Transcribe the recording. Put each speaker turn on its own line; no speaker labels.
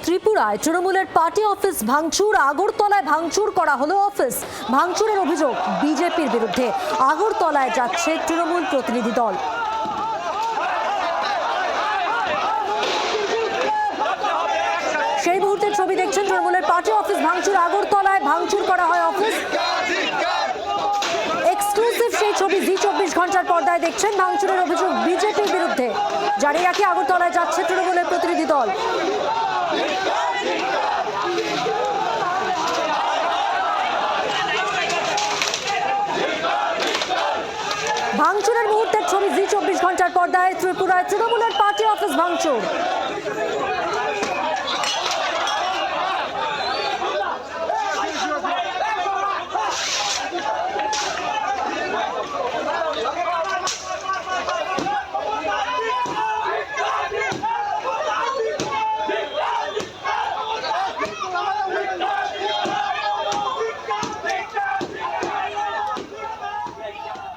ত্রিপুরায় তৃণমূলের party office ভাঙচুর। আগরতলায় ভাঙচুর করা হলো অফিস। ভাঙচুরের অভিযোগ বিজেপির বিরুদ্ধে। আগরতলায় যাচ্ছে তৃণমূল প্রতিনিধি দল। সেই মুহূর্তের ছবি দেখছেন। তৃণমূলের পার্টি অফিস ভাঙচুর। আগরতলায় ভাঙচুর করা হয় অফিস। এক্সক্লুসিভ সেই ছবি জি24 ঘন্টার পর্দায় দেখছেন। ভাঙচুরের অভিযোগ বিজেপির বিরুদ্ধে। জানিয়ে রাখি, আগরতলায় যাচ্ছে তৃণমূলের প্রতিনিধি দল। ভাঙচুরের মুহূর্তের ছবি জি24 ঘন্টার পর্দায়। ত্রিপুরায় তৃণমূলের পার্টি অফিস ভাঙচুর।